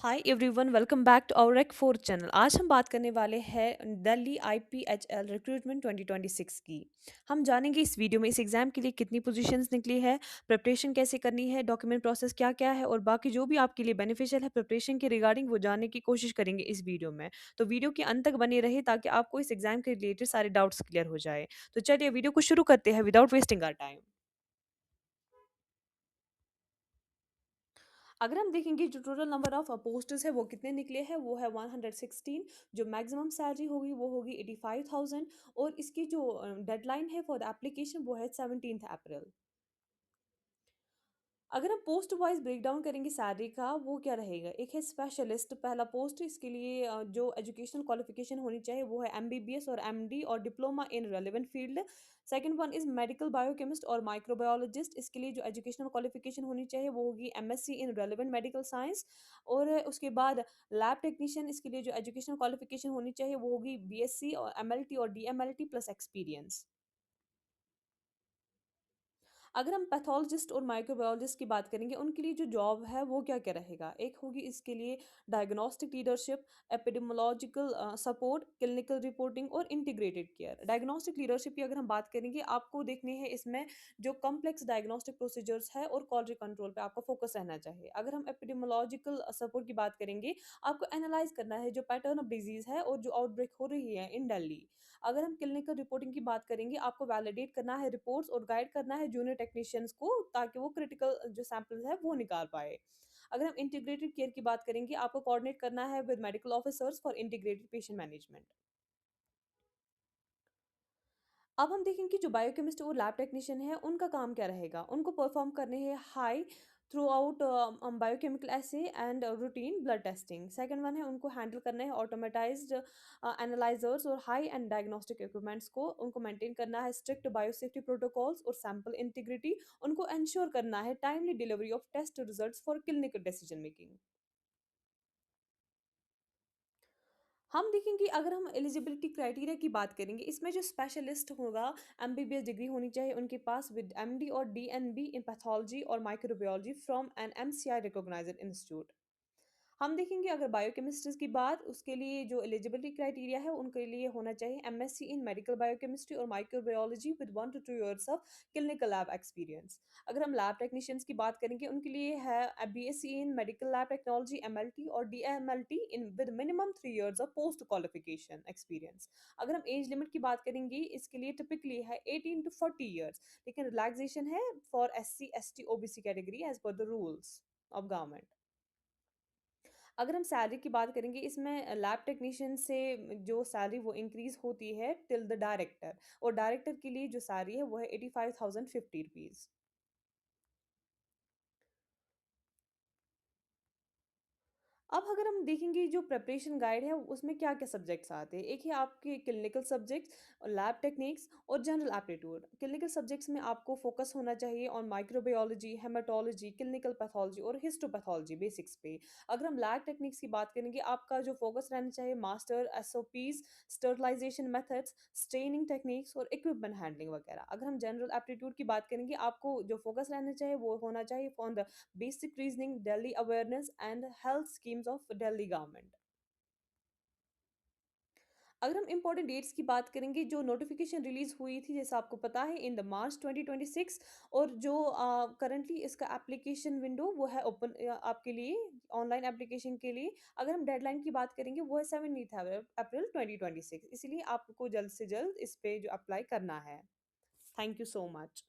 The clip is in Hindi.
Hi everyone, welcome back to our rec 4 channel. आज हम बात करने वाले हैं दिल्ली आईपीएचएल रिक्रूटमेंट 2026 की। हम जानेंगे इस वीडियो में इस एग्जाम के लिए कितनी पोजीशंस निकली है, प्रिपरेशन कैसे करनी है, डॉक्यूमेंट प्रोसेस क्या क्या है और बाकी जो भी आपके लिए बेनिफिशियल है प्रिपरेशन के रिगार्डिंग वो जानने की कोशिश करेंगे इस वीडियो में। तो वीडियो के अंत तक बने रहे ताकि आपको इस एग्जाम के रिलेटेड सारे डाउट्स क्लियर हो जाए। तो चलिए वीडियो को शुरू करते हैं विदाउट वेस्टिंग आवर टाइम। अगर हम देखेंगे जो टोटल नंबर ऑफ पोस्ट्स है वो कितने निकले हैं, वो है 116। जो मैक्सिमम सैलरी होगी वो होगी 85,000। और इसकी जो डेडलाइन है फॉर द एप्लीकेशन वो है 17 अप्रैल। अगर हम पोस्ट वाइज ब्रेक डाउन करेंगे सैलरी का, वो क्या रहेगा। एक है स्पेशलिस्ट, पहला पोस्ट। इसके लिए जो एजुकेशनल क्वालिफिकेशन होनी चाहिए वो है एमबीबीएस और एमडी और diploma in relevant field. Second one is medical biochemist और माइक्रोबायोलॉजिस्ट। इसके लिए जो एजुकेशनल क्वालिफिकेशन होनी चाहिए वो होगी MSc in relevant medical science. और उसके बाद लैब टेक्नीशियन, इसके लिए जो एजुकेशनल क्वालिफिकेशन होनी चाहिए वो होगी बीएससी और एमएलटी और डीएमएलटी प्लस एक्सपीरियंस। अगर हम पैथोलॉजिस्ट और माइक्रोबायोलॉजिस्ट की बात करेंगे, उनके लिए जो जॉब है वो क्या क्या रहेगा। एक होगी इसके लिए diagnostic leadership, epidemiological support, clinical reporting और इंटीग्रेटेड केयर। डायग्नोस्टिक लीडरशिप की अगर हम बात करेंगे, आपको देखने हैं इसमें जो कॉम्प्लेक्स डायग्नोस्टिक प्रोसीजर्स है और क्वालिटी कंट्रोल पे आपका फोकस रहना चाहिए। अगर हम एपिडेमोलॉजिकल सपोर्ट की बात करेंगे, आपको एनालाइज करना है जो पैटर्न ऑफ डिजीज है और जो आउटब्रेक हो रही है इन दिल्ली। अगर हम क्लिनिकल रिपोर्टिंग की बात करेंगे, आपको वैलिडेट करना है रिपोर्ट्स और गाइड करना है जूनियर टेक्नीशियंस को ताकि वो क्रिटिकल जो सैंपल्स है वो निकाल पाए। अगर हम इंटीग्रेटेड केयर की बात करेंगे, आपको कोऑर्डिनेट करना है with medical officers for integrated patient management. अब हम देखेंगे जो बायोकेमिस्ट और लैब टेक्नीशियन है उनका काम क्या रहेगा। उनको परफॉर्म करने हैं high throughput biochemical assay and routine blood testing. Second one है उनको हैंडल करना है ऑटोमेटाइज्ड एनालाइजर्स और हाई एंड डायग्नोस्टिक इक्विपमेंट्स को। उनको मेंटेन करना है स्ट्रिक्ट बायोसेफ्टी प्रोटोकॉल्स और सैंपल इंटीग्रिटी। उनको इंश्योर करना है timely delivery of test results for clinical decision making. हम देखेंगे अगर हम एलिजिबिलिटी क्राइटेरिया की बात करेंगे, इसमें जो स्पेशलिस्ट होगा एमबीबीएस डिग्री होनी चाहिए उनके पास विद एमडी और डीएनबी इन पैथोलॉजी और microbiology from an MCI recognised institute. हम देखेंगे अगर बायोकेमिस्ट्री की बात, उसके लिए जो एलिजिबिलिटी क्राइटेरिया है उनके लिए होना चाहिए एमएससी इन मेडिकल बायोकेमिस्ट्री और microbiology with 1 to 2 years of clinical lab experience. अगर हम लैब टेक्नीशियंस की बात करेंगे, उनके लिए है BSc in medical lab technology MLT और DMLT in with minimum 3 years of post qualification experience. अगर हम एज लिमिट की बात करेंगे, इसके लिए टिपिकली है 18 to 40 years, लेकिन रिलैक्सेशन है for SC ST OBC category as per the rules of government. अगर हम सैलरी की बात करेंगे, इसमें लैब टेक्नीशियन से जो सैलरी वो इंक्रीज होती है टिल द डायरेक्टर। और डायरेक्टर के लिए जो सैलरी है वो है 85,050 रुपीज़। अब अगर हम देखेंगे जो प्रिपरेशन गाइड है उसमें क्या क्या सब्जेक्ट्स आते हैं। एक है आपके क्लिनिकल सब्जेक्ट्स, लैब टेक्निक्स और जनरल एप्टीट्यूड। क्लिनिकल सब्जेक्ट्स में आपको फोकस होना चाहिए on microbiology, haematology, clinical pathology और हिस्टोपैथोलॉजी बेसिक्स पे। अगर हम लैब टेक्निक्स की बात करेंगे, आपका जो फोकस रहना चाहिए master SOPs, sterilisation methods, straining techniques और इक्विपमेंट हैंडलिंग वगैरह। अगर हम जनरल एप्टीट्यूड की बात करेंगे, आपको जो फोकस रहना चाहिए वो होना चाहिए on the basic reasoning, Delhi awareness, and health schemes of Delhi government। अगर हम इंपॉर्टेंट डेट्स की बात करेंगे, जो नोटिफिकेशन रिलीज हुई थी जैसा आपको पता है इन द मार्च 2026। और जो करंटली इसका एप्लीकेशन विंडो वो है ओपन आपके लिए ऑनलाइन एप्लीकेशन के लिए। अगर हम डेडलाइन की बात करेंगे वो है 17 अप्रैल 2026, इसलिए आपको जल्द से जल्द इस पे जो अप्लाई करना है। Thank you so much.